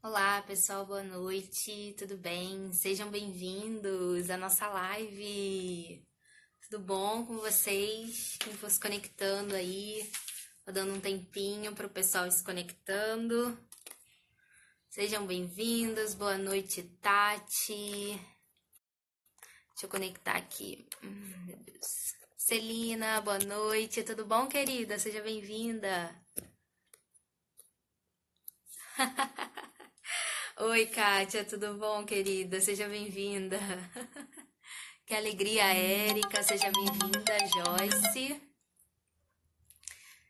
Olá, pessoal, boa noite, tudo bem? Sejam bem-vindos à nossa live. Tudo bom com vocês? Quem for se conectando aí, tô dando um tempinho para o pessoal ir se conectando. Sejam bem-vindos, boa noite, Tati. Deixa eu conectar aqui. Meu Deus. Celina, boa noite, tudo bom, querida? Seja bem-vinda. Oi, Kátia, tudo bom, querida? Seja bem-vinda. Que alegria, Érica. Seja bem-vinda, Joyce.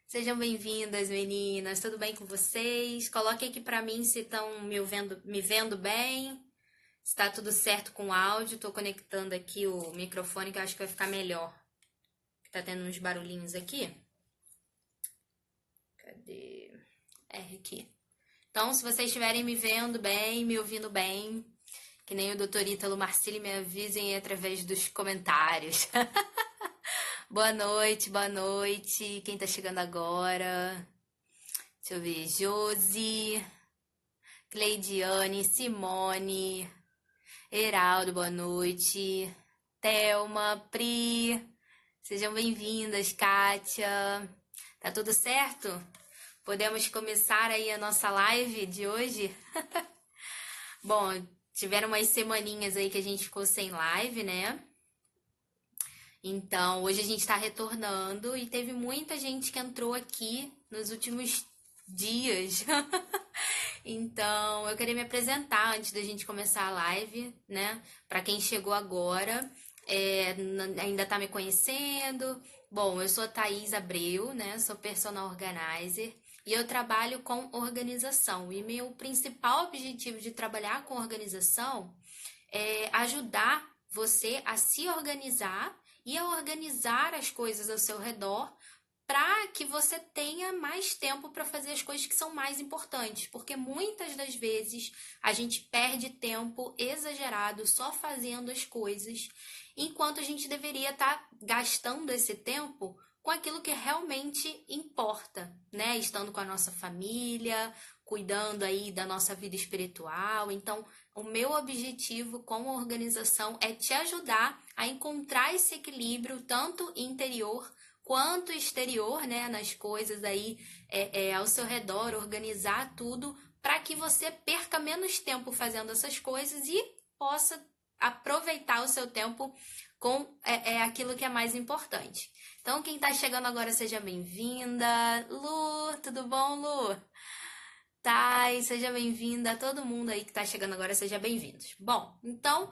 Sejam bem-vindas, meninas. Tudo bem com vocês? Coloquem aqui pra mim se estão me vendo bem. Se tá tudo certo com o áudio. Tô conectando aqui o microfone que eu acho que vai ficar melhor. Tá tendo uns barulhinhos aqui. Cadê? R aqui. Então, se vocês estiverem me vendo bem, me ouvindo bem, que nem o doutor Ítalo Marcili, me avisem através dos comentários. Boa noite, boa noite. Quem tá chegando agora? Deixa eu ver. Josi, Cleidiane, Simone, Heraldo, boa noite. Thelma, Pri, sejam bem-vindas, Kátia. Tá tudo certo? Podemos começar aí a nossa live de hoje? Bom, tiveram umas semaninhas aí que a gente ficou sem live, né? Então, hoje a gente está retornando e teve muita gente que entrou aqui nos últimos dias. Então, eu queria me apresentar antes da gente começar a live, né? Para quem chegou agora, ainda tá me conhecendo. Bom, eu sou a Thaís Abreu, né? Sou personal organizer e eu trabalho com organização. E meu principal objetivo de trabalhar com organização é ajudar você a se organizar e a organizar as coisas ao seu redor para que você tenha mais tempo para fazer as coisas que são mais importantes, porque muitas das vezes a gente perde tempo exagerado só fazendo as coisas, enquanto a gente deveria estar gastando esse tempo com aquilo que realmente importa, né? Estando com a nossa família, cuidando aí da nossa vida espiritual. Então, o meu objetivo com a organização é te ajudar a encontrar esse equilíbrio tanto interior quanto exterior, né, nas coisas aí ao seu redor, organizar tudo para que você perca menos tempo fazendo essas coisas e possa aproveitar o seu tempo com aquilo que é mais importante. Então, quem está chegando agora, seja bem-vinda. Lu, tudo bom, Lu? Thay, seja bem-vinda. Todo mundo aí que está chegando agora, seja bem-vindos. Bom, então,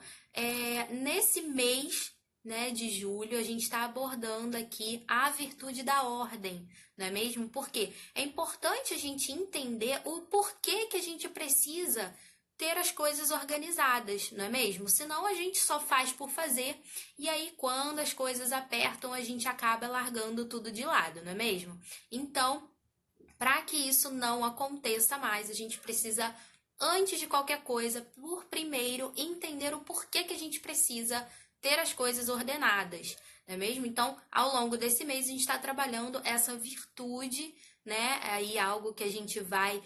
nesse mês, né, de julho, a gente está abordando aqui a virtude da ordem, não é mesmo? Porque é importante a gente entender o porquê que a gente precisa ter as coisas organizadas, não é mesmo? Senão a gente só faz por fazer e aí quando as coisas apertam, a gente acaba largando tudo de lado, não é mesmo? Então, para que isso não aconteça mais, a gente precisa, antes de qualquer coisa, por primeiro, entender o porquê que a gente precisa ter as coisas ordenadas, não é mesmo? Então, ao longo desse mês, a gente está trabalhando essa virtude, né? Aí algo que a gente vai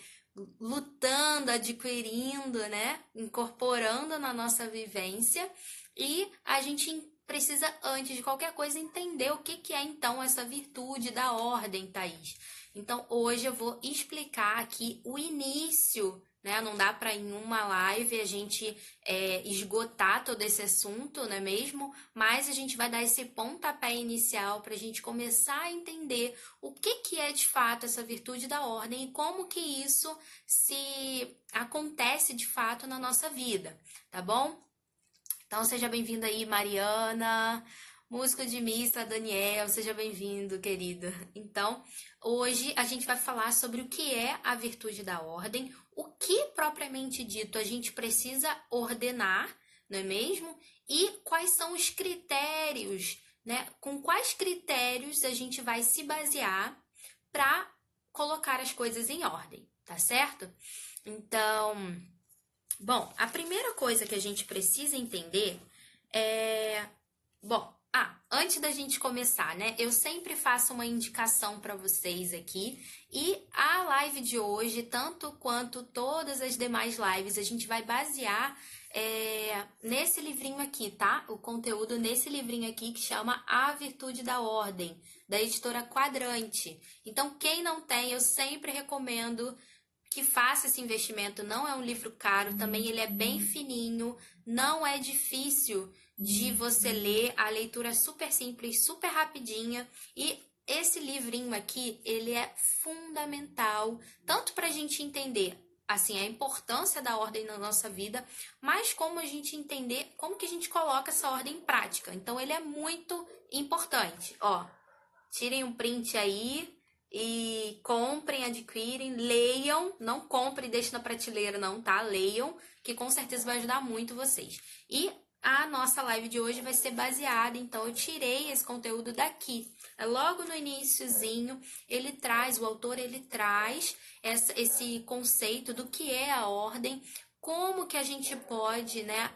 lutando, adquirindo, né? Incorporando na nossa vivência e a gente precisa, antes de qualquer coisa, entender o que é então essa virtude da ordem, Thaís. Então, hoje eu vou explicar aqui o início, né? Não dá para em uma live a gente esgotar todo esse assunto, não é mesmo? Mas a gente vai dar esse pontapé inicial para a gente começar a entender o que é de fato essa virtude da ordem e como que isso se acontece de fato na nossa vida, tá bom? Então, seja bem-vinda aí, Mariana. Músico de missa, Daniel, seja bem-vindo, querido. Então, hoje a gente vai falar sobre o que é a virtude da ordem, o que propriamente dito a gente precisa ordenar, não é mesmo? E quais são os critérios, né? Com quais critérios a gente vai se basear para colocar as coisas em ordem, tá certo? Então, bom, a primeira coisa que a gente precisa entender é. Bom, Antes da gente começar, né? Eu sempre faço uma indicação para vocês aqui. E a live de hoje, tanto quanto todas as demais lives, a gente vai basear nesse livrinho aqui, tá? O conteúdo nesse livrinho aqui que chama A Virtude da Ordem, da editora Quadrante. Então, quem não tem, eu sempre recomendo que faça esse investimento. Não é um livro caro, também ele é bem fininho, não é difícil de você ler, a leitura é super simples, super rapidinha, e esse livrinho aqui, ele é fundamental, tanto para a gente entender assim a importância da ordem na nossa vida, mas como a gente entender como que a gente coloca essa ordem em prática. Então ele é muito importante. Ó, tirem um print aí e comprem, adquirem, leiam, não comprem e deixem na prateleira não, tá? Leiam, que com certeza vai ajudar muito vocês. E a nossa live de hoje vai ser baseada, então eu tirei esse conteúdo daqui. Logo no iniciozinho, o autor traz esse conceito do que é a ordem, como que a gente pode, né,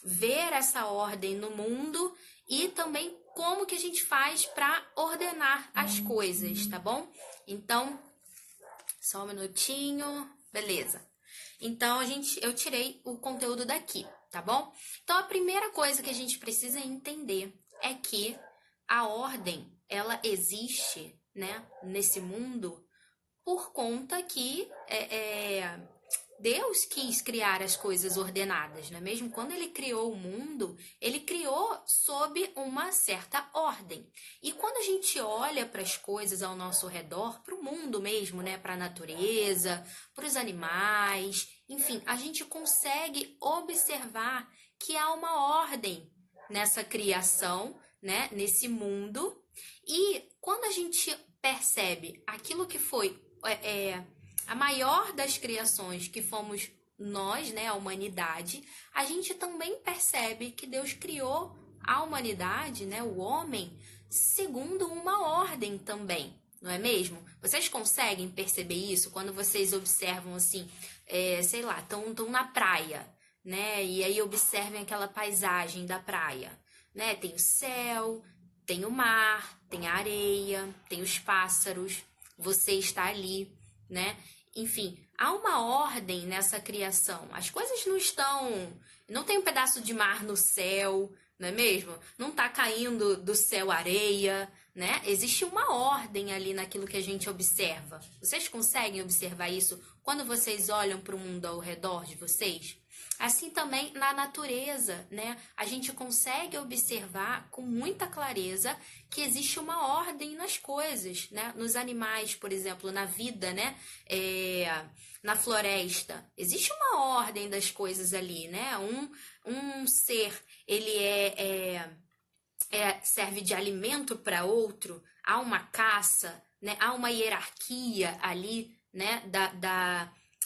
ver essa ordem no mundo e também como que a gente faz para ordenar as coisas, tá bom? Então, só um minutinho, beleza. Então, eu tirei o conteúdo daqui, tá bom? Então, a primeira coisa que a gente precisa entender é que a ordem, ela existe, né, nesse mundo por conta que Deus quis criar as coisas ordenadas, não é mesmo? Quando ele criou o mundo, ele criou sob uma certa ordem. E quando a gente olha para as coisas ao nosso redor, para o mundo mesmo, né? Para a natureza, para os animais, enfim, a gente consegue observar que há uma ordem nessa criação, né? Nesse mundo. E quando a gente percebe aquilo que foi a maior das criações, que fomos nós, né, a humanidade, a gente também percebe que Deus criou a humanidade, né, o homem, segundo uma ordem também, não é mesmo? Vocês conseguem perceber isso quando vocês observam assim, sei lá, estão na praia, né, e aí observem aquela paisagem da praia, né, tem o céu, tem o mar, tem a areia, tem os pássaros, você está ali, né? Enfim, há uma ordem nessa criação. As coisas não tem um pedaço de mar no céu, não é mesmo? Não está caindo do céu areia, né? Existe uma ordem ali naquilo que a gente observa. Vocês conseguem observar isso quando vocês olham para o mundo ao redor de vocês? Assim também na natureza, né? A gente consegue observar com muita clareza que existe uma ordem nas coisas, né? Nos animais, por exemplo, na vida, né? Na floresta, existe uma ordem das coisas ali, né? Um ser, ele serve de alimento para outro, há uma caça, né? Há uma hierarquia ali, né?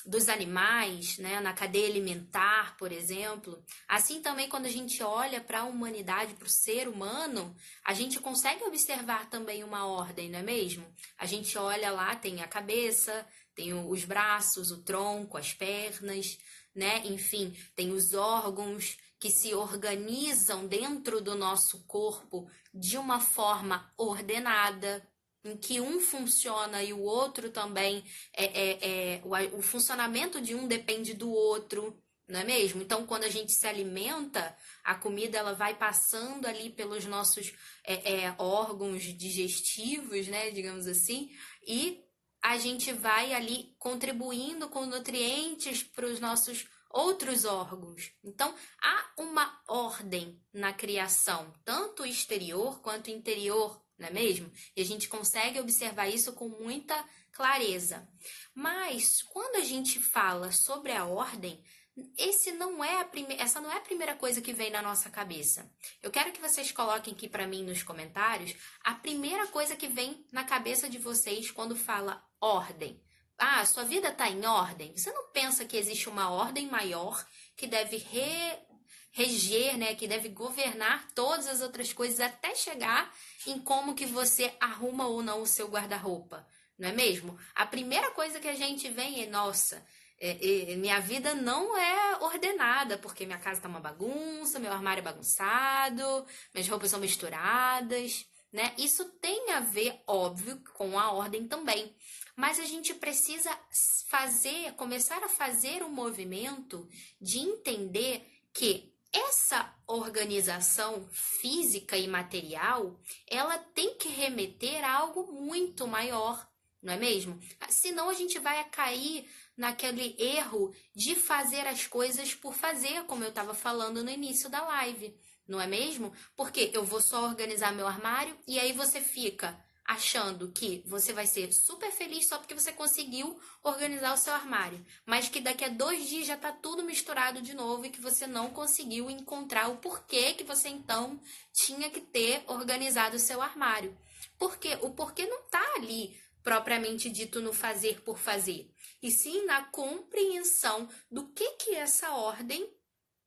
Dos animais, né, na cadeia alimentar, por exemplo. Assim também, quando a gente olha para a humanidade, para o ser humano, a gente consegue observar também uma ordem, não é mesmo? A gente olha lá, tem a cabeça, tem os braços, o tronco, as pernas, né? Enfim, tem os órgãos que se organizam dentro do nosso corpo de uma forma ordenada, em que um funciona e o outro também, o funcionamento de um depende do outro, não é mesmo? Então, quando a gente se alimenta, a comida ela vai passando ali pelos nossos órgãos digestivos, né, digamos assim, e a gente vai ali contribuindo com nutrientes para os nossos outros órgãos. Então, há uma ordem na criação, tanto exterior quanto interior, não é mesmo? E a gente consegue observar isso com muita clareza. Mas, quando a gente fala sobre a ordem, essa não é a primeira coisa que vem na nossa cabeça. Eu quero que vocês coloquem aqui para mim nos comentários a primeira coisa que vem na cabeça de vocês quando fala ordem. Ah, sua vida está em ordem? Você não pensa que existe uma ordem maior que deve reger, né, que deve governar todas as outras coisas até chegar em como que você arruma ou não o seu guarda-roupa, não é mesmo? A primeira coisa que a gente vem é, nossa, Minha vida não é ordenada, porque minha casa tá uma bagunça, meu armário é bagunçado, minhas roupas são misturadas, né? Isso tem a ver, óbvio, com a ordem também. Mas a gente precisa começar a fazer um movimento de entender que essa organização física e material, ela tem que remeter a algo muito maior, não é mesmo? Senão a gente vai cair naquele erro de fazer as coisas por fazer, como eu estava falando no início da live, não é mesmo? Porque eu vou só organizar meu armário e aí você fica achando que você vai ser super feliz só porque você conseguiu organizar o seu armário, mas que daqui a 2 dias já está tudo misturado de novo e que você não conseguiu encontrar o porquê que você então tinha que ter organizado o seu armário. Porque o porquê não está ali propriamente dito no fazer por fazer, e sim na compreensão do que essa ordem,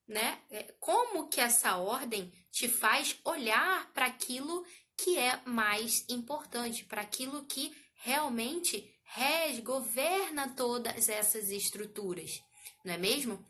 né? Como que essa ordem te faz olhar para aquilo que é mais importante, para aquilo que realmente rege, governa todas essas estruturas, não é mesmo?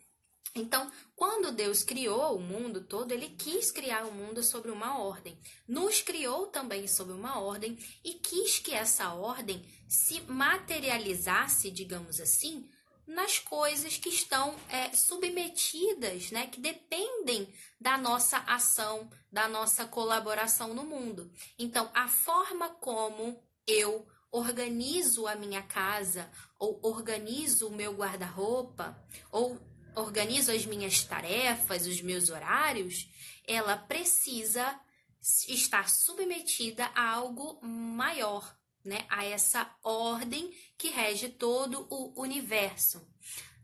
Então, quando Deus criou o mundo todo, ele quis criar o mundo sobre uma ordem. Nos criou também sobre uma ordem e quis que essa ordem se materializasse, digamos assim, nas coisas que estão submetidas, né, que dependem da nossa ação, da nossa colaboração no mundo. Então, a forma como eu organizo a minha casa, ou organizo o meu guarda-roupa, ou organizo as minhas tarefas, os meus horários, ela precisa estar submetida a algo maior, né? A essa ordem que rege todo o universo.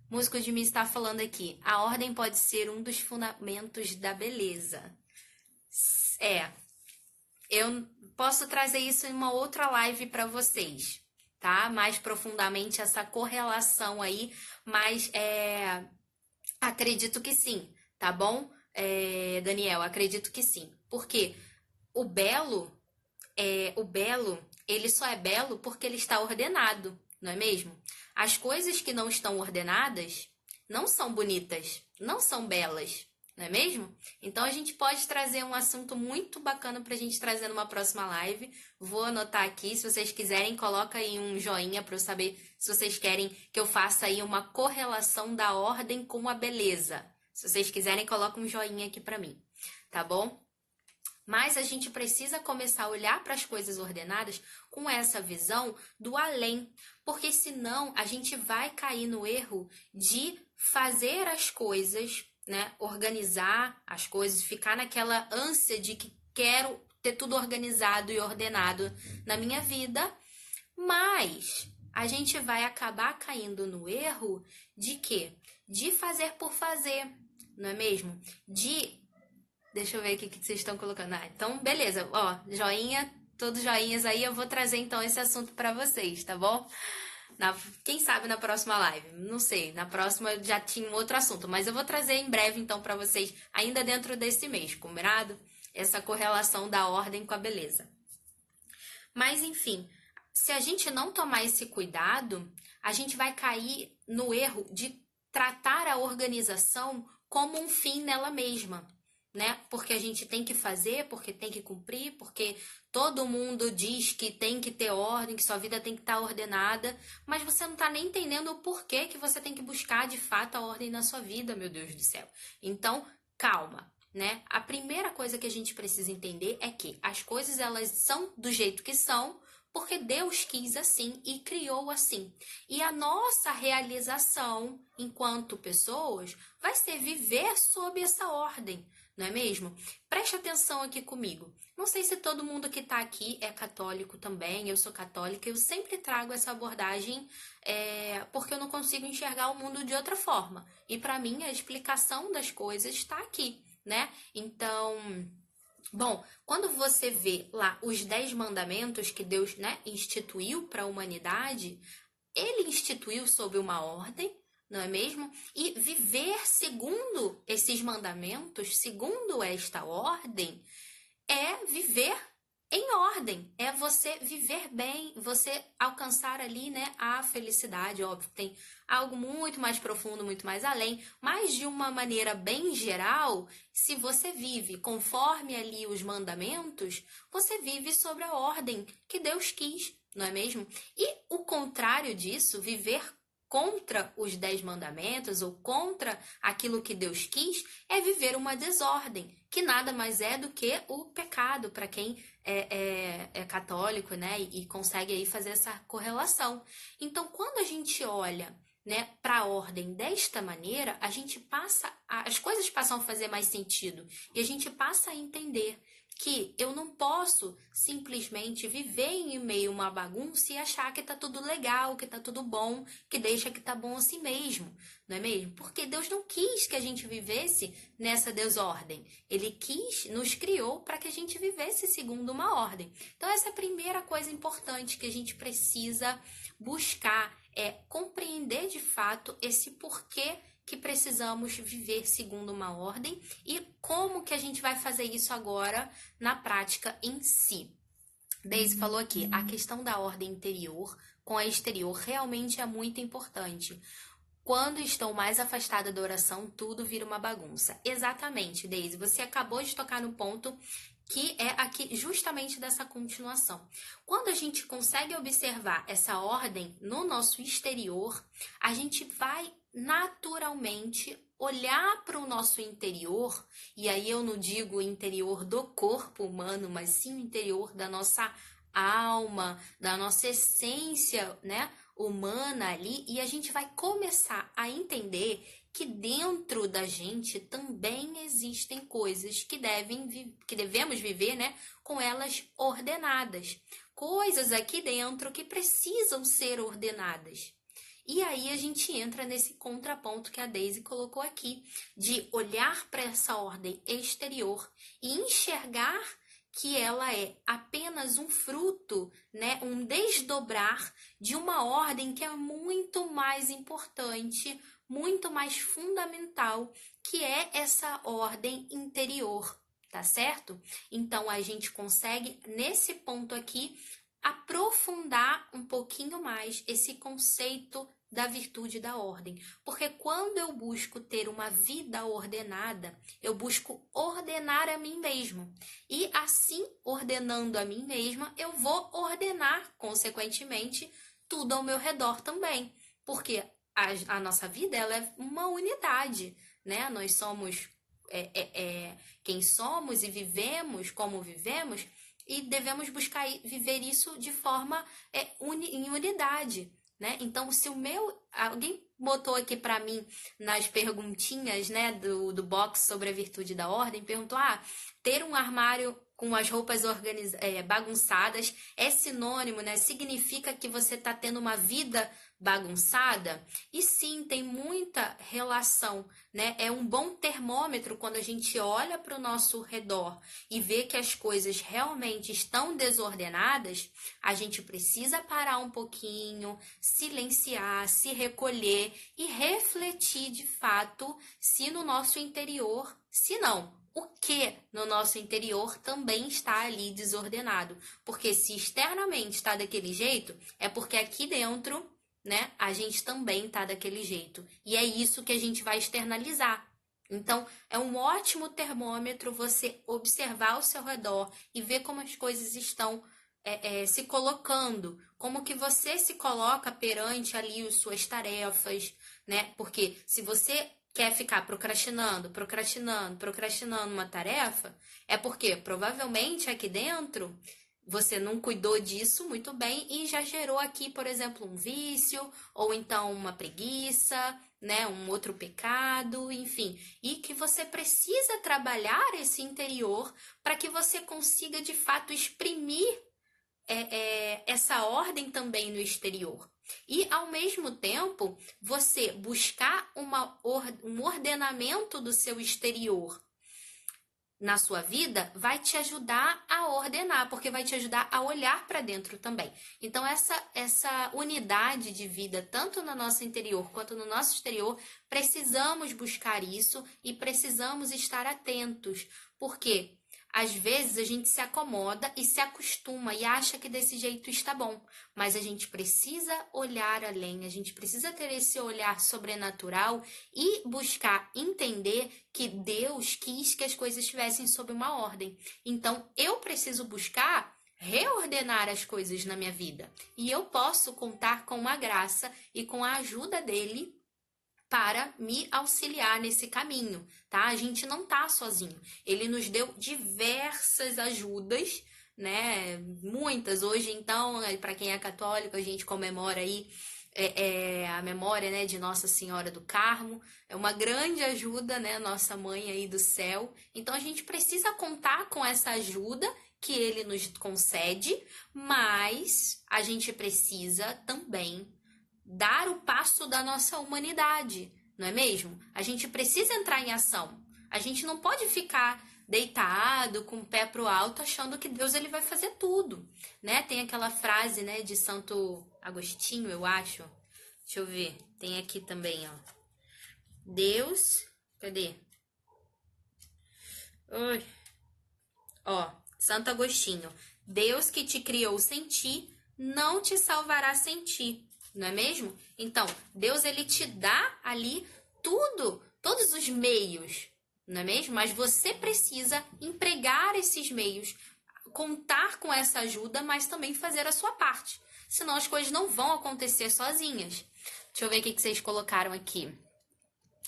O músico de mim está falando aqui. A ordem pode ser um dos fundamentos da beleza. Eu posso trazer isso em uma outra live para vocês, tá? Mais profundamente essa correlação aí, mas acredito que sim, tá bom? Daniel, acredito que sim. Porque o belo, ele só é belo porque ele está ordenado, não é mesmo? As coisas que não estão ordenadas não são bonitas, não são belas, não é mesmo? Então a gente pode trazer um assunto muito bacana pra gente trazer numa próxima live. Vou anotar aqui, se vocês quiserem, coloca aí um joinha para eu saber se vocês querem que eu faça aí uma correlação da ordem com a beleza. Se vocês quiserem, coloca um joinha aqui para mim, tá bom? Mas a gente precisa começar a olhar para as coisas ordenadas com essa visão do além, porque senão a gente vai cair no erro de fazer as coisas, né, organizar as coisas, ficar naquela ânsia de que quero ter tudo organizado e ordenado na minha vida, mas a gente vai acabar caindo no erro de quê? De fazer por fazer, não é mesmo? Deixa eu ver aqui o que vocês estão colocando. Então, beleza. Ó, joinha, todos joinhas aí. Eu vou trazer, então, esse assunto para vocês, tá bom? Quem sabe na próxima live? Não sei. Na próxima já tinha um outro assunto. Mas eu vou trazer em breve, então, para vocês, ainda dentro desse mês, combinado? Essa correlação da ordem com a beleza. Mas, enfim, se a gente não tomar esse cuidado, a gente vai cair no erro de tratar a organização como um fim nela mesma, né? Porque a gente tem que fazer, porque tem que cumprir, porque todo mundo diz que tem que ter ordem, que sua vida tem que estar ordenada, mas você não está nem entendendo o porquê que você tem que buscar de fato a ordem na sua vida, meu Deus do céu. Então, calma, né? A primeira coisa que a gente precisa entender é que as coisas elas são do jeito que são, porque Deus quis assim e criou assim. E a nossa realização enquanto pessoas vai ser viver sob essa ordem, não é mesmo? Preste atenção aqui comigo. Não sei se todo mundo que está aqui é católico também, eu sou católica, eu sempre trago essa abordagem porque eu não consigo enxergar o mundo de outra forma. E para mim a explicação das coisas está aqui, né? Então, bom, quando você vê lá os 10 mandamentos que Deus, né, instituiu para a humanidade, ele instituiu sob uma ordem, não é mesmo? E viver segundo esses mandamentos, segundo esta ordem, é viver em ordem, é você viver bem, você alcançar ali, né, a felicidade. Óbvio, tem algo muito mais profundo, muito mais além, mas de uma maneira bem geral, se você vive conforme ali os mandamentos, você vive sobre a ordem que Deus quis, não é mesmo? E o contrário disso, viver contra os 10 mandamentos ou contra aquilo que Deus quis, é viver uma desordem, que nada mais é do que o pecado, para quem é católico, né, e consegue aí fazer essa correlação. Então, quando a gente olha, né, para a ordem desta maneira, a gente as coisas passam a fazer mais sentido e a gente passa a entender que eu não posso simplesmente viver em meio a uma bagunça e achar que tá tudo legal, que tá tudo bom, que deixa que tá bom assim mesmo, não é mesmo? Porque Deus não quis que a gente vivesse nessa desordem. Ele nos criou para que a gente vivesse segundo uma ordem. Então essa é a primeira coisa importante que a gente precisa buscar, é compreender de fato esse porquê que precisamos viver segundo uma ordem e como que a gente vai fazer isso agora na prática em si. Daisy falou aqui, a questão da ordem interior com a exterior realmente é muito importante. Quando estou mais afastada da oração, tudo vira uma bagunça. Exatamente, Daisy, você acabou de tocar no ponto que é aqui justamente dessa continuação. Quando a gente consegue observar essa ordem no nosso exterior, a gente vai naturalmente olhar para o nosso interior, e aí eu não digo o interior do corpo humano, mas sim o interior da nossa alma, da nossa essência, né, humana ali, e a gente vai começar a entender que dentro da gente também existem coisas que devemos viver, né, com elas ordenadas. Coisas aqui dentro que precisam ser ordenadas. E aí a gente entra nesse contraponto que a Daisy colocou aqui, de olhar para essa ordem exterior e enxergar que ela é apenas um fruto, né, um desdobrar de uma ordem que é muito mais importante, muito mais fundamental, que é essa ordem interior, tá certo? Então a gente consegue, nesse ponto aqui, aprofundar um pouquinho mais esse conceito da virtude da ordem. Porque quando eu busco ter uma vida ordenada, eu busco ordenar a mim mesmo. E assim, ordenando a mim mesma, eu vou ordenar, consequentemente, tudo ao meu redor também. Porque a nossa vida ela é uma unidade, né? Nós somos quem somos e vivemos como vivemos, e devemos buscar viver isso de forma em unidade, né? Então, se alguém botou aqui para mim nas perguntinhas, né, do box sobre a virtude da ordem, perguntou: ter um armário com as roupas bagunçadas é sinônimo, né? Significa que você está tendo uma vida bagunçada? E sim, tem muita relação, né? É um bom termômetro quando a gente olha para o nosso redor e vê que as coisas realmente estão desordenadas, a gente precisa parar um pouquinho, silenciar, se recolher e refletir de fato se no nosso interior, se não, o que no nosso interior também está ali desordenado. Porque se externamente está daquele jeito, é porque aqui dentro, né, a gente também está daquele jeito. E é isso que a gente vai externalizar. Então, é um ótimo termômetro você observar ao seu redor e ver como as coisas estão se colocando, como que você se coloca perante ali as suas tarefas, né? Porque se você quer ficar procrastinando uma tarefa, é porque provavelmente aqui dentro você não cuidou disso muito bem e já gerou aqui, por exemplo, um vício, ou então uma preguiça, né, um outro pecado, enfim. E que você precisa trabalhar esse interior para que você consiga, de fato, exprimir essa ordem também no exterior. E, ao mesmo tempo, você buscar um ordenamento do seu exterior na sua vida vai te ajudar a ordenar, porque vai te ajudar a olhar para dentro também. Então, essa unidade de vida, tanto no nosso interior quanto no nosso exterior, precisamos buscar isso e precisamos estar atentos. Por quê? Às vezes a gente se acomoda e se acostuma e acha que desse jeito está bom, mas a gente precisa olhar além, a gente precisa ter esse olhar sobrenatural e buscar entender que Deus quis que as coisas estivessem sob uma ordem. Então eu preciso buscar reordenar as coisas na minha vida e eu posso contar com a graça e com a ajuda dele para me auxiliar nesse caminho, tá? A gente não tá sozinho. Ele nos deu diversas ajudas, né? Muitas. Hoje, então, para quem é católico, a gente comemora aí a memória, né, de Nossa Senhora do Carmo. É uma grande ajuda, né? Nossa mãe aí do céu. Então, a gente precisa contar com essa ajuda que ele nos concede, mas a gente precisa também dar o passo da nossa humanidade, não é mesmo? A gente precisa entrar em ação. A gente não pode ficar deitado com o pé pro alto achando que Deus ele vai fazer tudo, né? Tem aquela frase, né, de Santo Agostinho, eu acho. Deixa eu ver. Tem aqui também, ó. Deus, cadê? Oi. Ó, Santo Agostinho. Deus que te criou sem ti, não te salvará sem ti. Não é mesmo? Então, Deus ele te dá ali tudo, todos os meios, não é mesmo? Mas você precisa empregar esses meios, contar com essa ajuda, mas também fazer a sua parte. Senão as coisas não vão acontecer sozinhas. Deixa eu ver o que vocês colocaram aqui.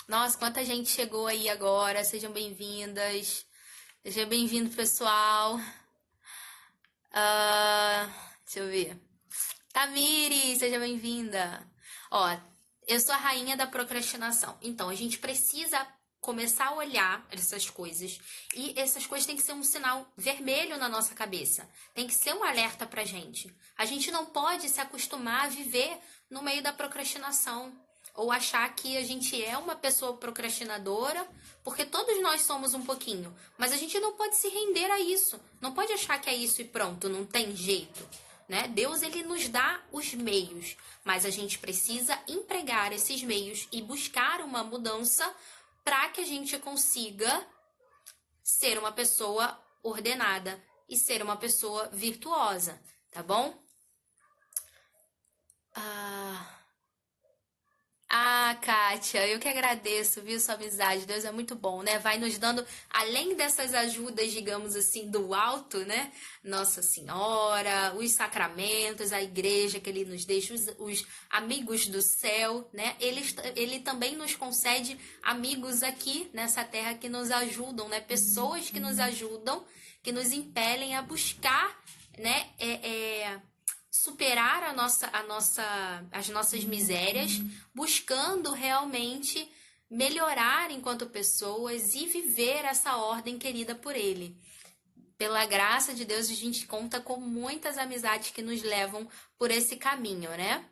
Nossa, quanta gente chegou aí agora. Sejam bem-vindas. Seja bem-vindo, pessoal. Deixa eu ver. Tamiri, seja bem-vinda. Ó, eu sou a rainha da procrastinação. Então, a gente precisa começar a olhar essas coisas. E essas coisas têm que ser um sinal vermelho na nossa cabeça. Tem que ser um alerta pra gente. A gente não pode se acostumar a viver no meio da procrastinação. Ou achar que a gente é uma pessoa procrastinadora, porque todos nós somos um pouquinho. Mas a gente não pode se render a isso. Não pode achar que é isso e pronto, não tem jeito. Né? Deus ele nos dá os meios, mas a gente precisa empregar esses meios e buscar uma mudança para que a gente consiga ser uma pessoa ordenada e ser uma pessoa virtuosa, tá bom? Kátia, eu que agradeço, viu, sua amizade. Deus é muito bom, né? Vai nos dando, além dessas ajudas, digamos assim, do alto, né? Nossa Senhora, os sacramentos, a igreja que Ele nos deixa, os amigos do céu, né? Ele também nos concede amigos aqui nessa terra que nos ajudam, né? Pessoas que nos ajudam, que nos impelem a buscar, né? Superar as nossas misérias, buscando realmente melhorar enquanto pessoas e viver essa ordem querida por Ele. Pela graça de Deus, a gente conta com muitas amizades que nos levam por esse caminho, né?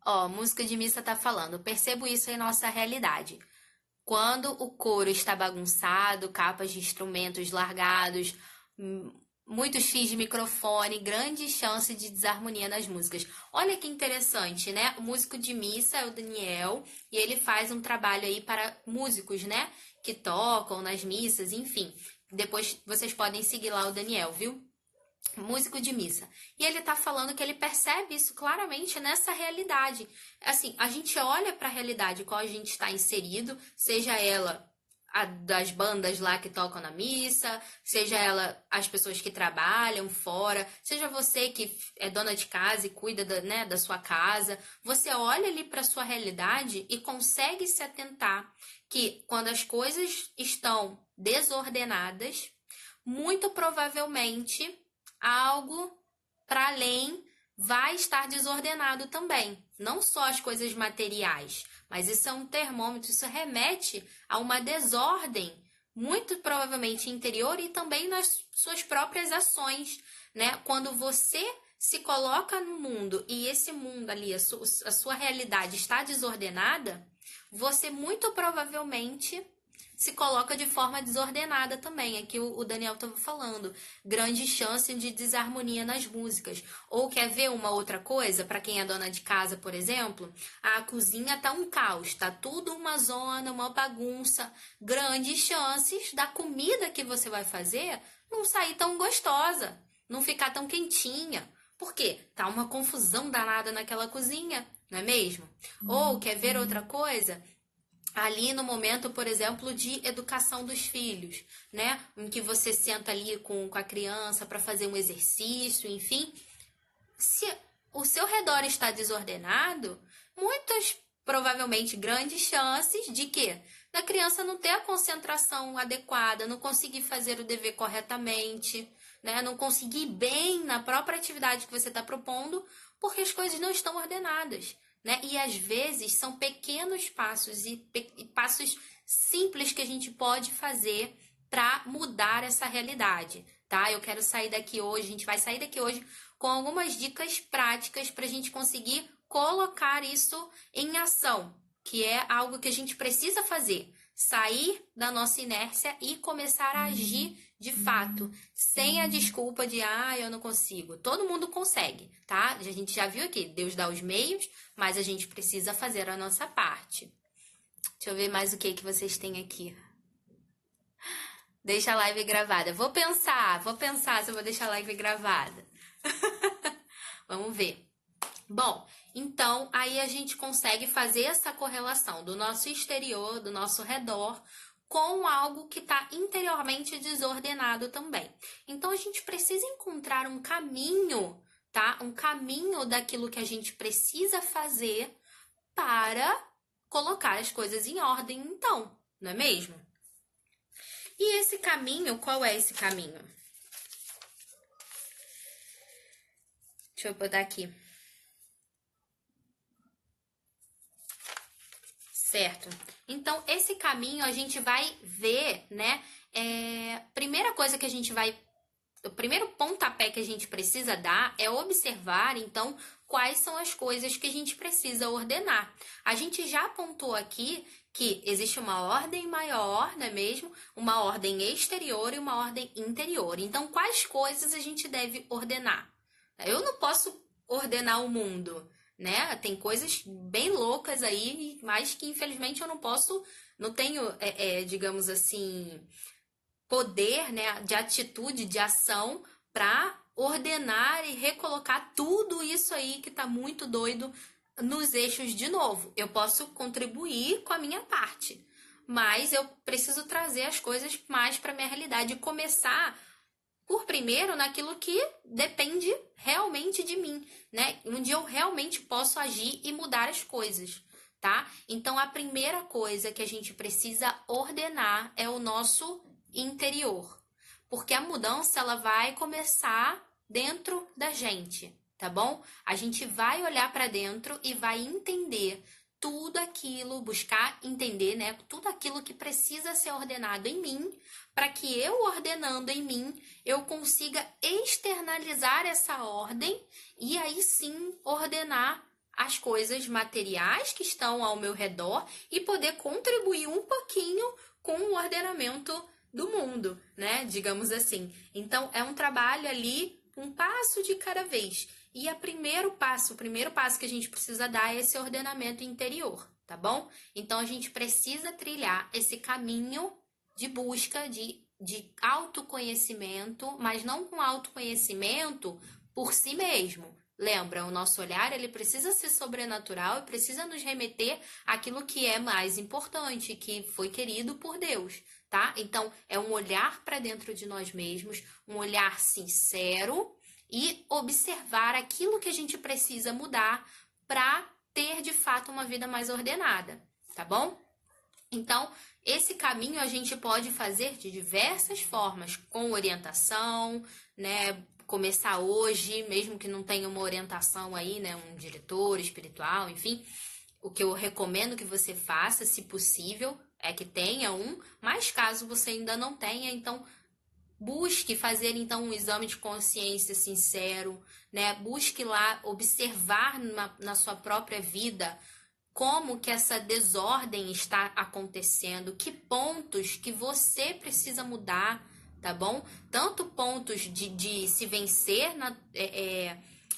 Ó, música de missa tá falando, percebo isso em nossa realidade. Quando o coro está bagunçado, capas de instrumentos largados, muitos fios de microfone, grande chance de desarmonia nas músicas. Olha que interessante, né? O músico de missa é o Daniel e ele faz um trabalho aí para músicos, né? Que tocam nas missas, enfim. Depois vocês podem seguir lá o Daniel, viu? Músico de missa. E ele tá falando que ele percebe isso claramente nessa realidade. Assim, a gente olha para a realidade qual a gente está inserido, seja ela das bandas lá que tocam na missa, seja ela as pessoas que trabalham fora, seja você que é dona de casa e cuida né, da sua casa, você olha ali para a sua realidade e consegue se atentar que quando as coisas estão desordenadas, muito provavelmente algo para além vai estar desordenado também. Não só as coisas materiais, mas isso é um termômetro, isso remete a uma desordem, muito provavelmente interior e também nas suas próprias ações, né? Quando você se coloca no mundo e esse mundo ali, a sua realidade está desordenada, você muito provavelmente se coloca de forma desordenada também. Aqui o Daniel estava falando. Grande chance de desarmonia nas músicas. Ou quer ver uma outra coisa? Para quem é dona de casa, por exemplo, a cozinha tá um caos, tá tudo uma zona, uma bagunça. Grandes chances da comida que você vai fazer não sair tão gostosa, não ficar tão quentinha. Por quê? Tá uma confusão danada naquela cozinha, não é mesmo? Ou quer ver outra coisa? Ali no momento, por exemplo, de educação dos filhos, né? Em que você senta ali com a criança para fazer um exercício, enfim. Se o seu redor está desordenado, muitas, provavelmente grandes chances de quê? Da criança não ter a concentração adequada, não conseguir fazer o dever corretamente, né? Não conseguir bem na própria atividade que você está propondo, porque as coisas não estão ordenadas. Né? E às vezes são pequenos passos e passos simples que a gente pode fazer para mudar essa realidade, tá? Eu quero sair daqui hoje, a gente vai sair daqui hoje com algumas dicas práticas para a gente conseguir colocar isso em ação, que é algo que a gente precisa fazer. Sair da nossa inércia e começar a agir de fato, sem a desculpa de eu não consigo. Todo mundo consegue, tá? A gente já viu aqui, Deus dá os meios, mas a gente precisa fazer a nossa parte. Deixa eu ver mais o que vocês têm aqui. Deixa a live gravada. Vou pensar se eu vou deixar a live gravada. Vamos ver. Bom, então aí a gente consegue fazer essa correlação do nosso exterior, do nosso redor, com algo que está interiormente desordenado também. Então a gente precisa encontrar um caminho, tá? Um caminho daquilo que a gente precisa fazer para colocar as coisas em ordem, então, não é mesmo? E esse caminho, qual é esse caminho? Deixa eu botar aqui. Certo. Então, esse caminho a gente vai ver, né? Primeira coisa que a gente vai... O primeiro pontapé que a gente precisa dar é observar, então, quais são as coisas que a gente precisa ordenar. A gente já apontou aqui que existe uma ordem maior, não é mesmo? Uma ordem exterior e uma ordem interior. Então, quais coisas a gente deve ordenar? Eu não posso ordenar o mundo, né? Tem coisas bem loucas aí, mas que infelizmente eu não tenho, digamos assim, poder, né, de atitude, de ação para ordenar e recolocar tudo isso aí que tá muito doido nos eixos de novo. Eu posso contribuir com a minha parte, mas eu preciso trazer as coisas mais para minha realidade e começar por primeiro naquilo que depende realmente de mim, né? Onde eu realmente posso agir e mudar as coisas, tá? Então a primeira coisa que a gente precisa ordenar é o nosso interior, porque a mudança ela vai começar dentro da gente, tá bom? A gente vai olhar para dentro e vai entender tudo aquilo, buscar entender, né? Tudo aquilo que precisa ser ordenado em mim, para que eu ordenando em mim, eu consiga externalizar essa ordem e aí sim ordenar as coisas materiais que estão ao meu redor e poder contribuir um pouquinho com o ordenamento do mundo, né? Digamos assim. Então, é um trabalho ali, um passo de cada vez. E o primeiro passo que a gente precisa dar é esse ordenamento interior, tá bom? Então, a gente precisa trilhar esse caminho de busca de autoconhecimento, mas não com autoconhecimento por si mesmo. Lembra, o nosso olhar ele precisa ser sobrenatural e precisa nos remeter àquilo que é mais importante, que foi querido por Deus, tá? Então, é um olhar para dentro de nós mesmos, um olhar sincero e observar aquilo que a gente precisa mudar para ter, de fato, uma vida mais ordenada, tá bom? Então, esse caminho a gente pode fazer de diversas formas, com orientação, né? Começar hoje, mesmo que não tenha uma orientação aí, né? Um diretor espiritual, enfim. O que eu recomendo que você faça, se possível, é que tenha um, mas caso você ainda não tenha, então busque fazer então um exame de consciência sincero, né? Busque lá observar na sua própria vida como que essa desordem está acontecendo, que pontos que você precisa mudar, tá bom? Tanto pontos de se vencer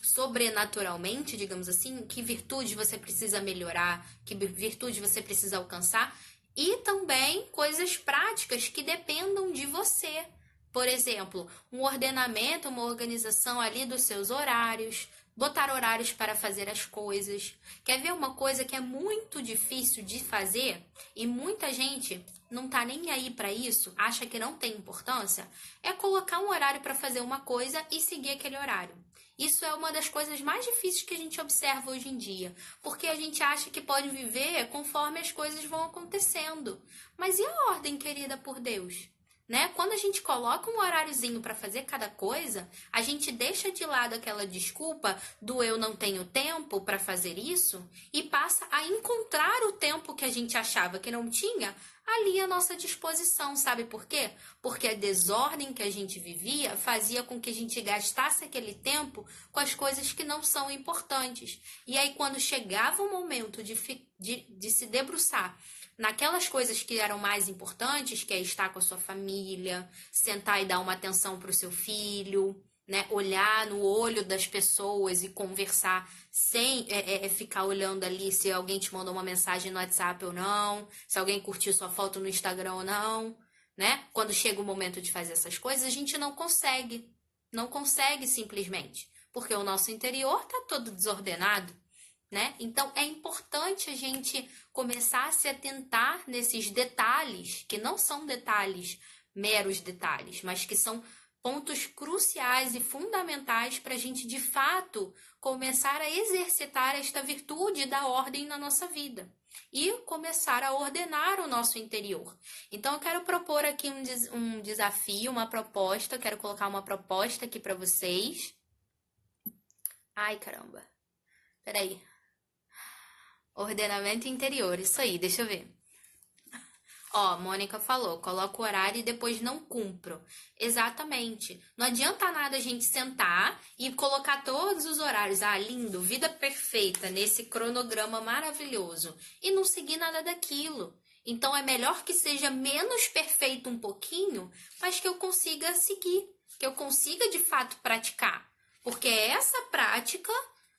sobrenaturalmente, digamos assim, que virtude você precisa melhorar, que virtude você precisa alcançar, e também coisas práticas que dependam de você. Por exemplo, um ordenamento, uma organização ali dos seus horários, botar horários para fazer as coisas. Quer ver uma coisa que é muito difícil de fazer e muita gente não tá nem aí para isso, acha que não tem importância? É colocar um horário para fazer uma coisa e seguir aquele horário. Isso é uma das coisas mais difíceis que a gente observa hoje em dia, porque a gente acha que pode viver conforme as coisas vão acontecendo. Mas e a ordem querida por Deus? Né? Quando a gente coloca um horáriozinho para fazer cada coisa, a gente deixa de lado aquela desculpa do eu não tenho tempo para fazer isso e passa a encontrar o tempo que a gente achava que não tinha ali à nossa disposição. Sabe por quê? Porque a desordem que a gente vivia fazia com que a gente gastasse aquele tempo com as coisas que não são importantes. E aí, quando chegava o momento de se debruçar naquelas coisas que eram mais importantes, que é estar com a sua família, sentar e dar uma atenção para o seu filho, né? Olhar no olho das pessoas e conversar sem ficar olhando ali se alguém te mandou uma mensagem no WhatsApp ou não, se alguém curtiu sua foto no Instagram ou não, né? Quando chega o momento de fazer essas coisas, a gente não consegue. Não consegue simplesmente, porque o nosso interior está todo desordenado. Né? Então, é importante a gente começar a se atentar nesses detalhes, que não são detalhes, meros detalhes, mas que são pontos cruciais e fundamentais para a gente, de fato, começar a exercitar esta virtude da ordem na nossa vida e começar a ordenar o nosso interior. Então, eu quero propor aqui um desafio, uma proposta, quero colocar uma proposta aqui para vocês. Ai, caramba. Peraí. Ordenamento interior, isso aí, deixa eu ver. Ó, Mônica falou, coloco o horário e depois não cumpro. Exatamente. Não adianta nada a gente sentar e colocar todos os horários. Ah, lindo, vida perfeita, nesse cronograma maravilhoso. E não seguir nada daquilo. Então, é melhor que seja menos perfeito um pouquinho, mas que eu consiga seguir. Que eu consiga, de fato, praticar. Porque é essa prática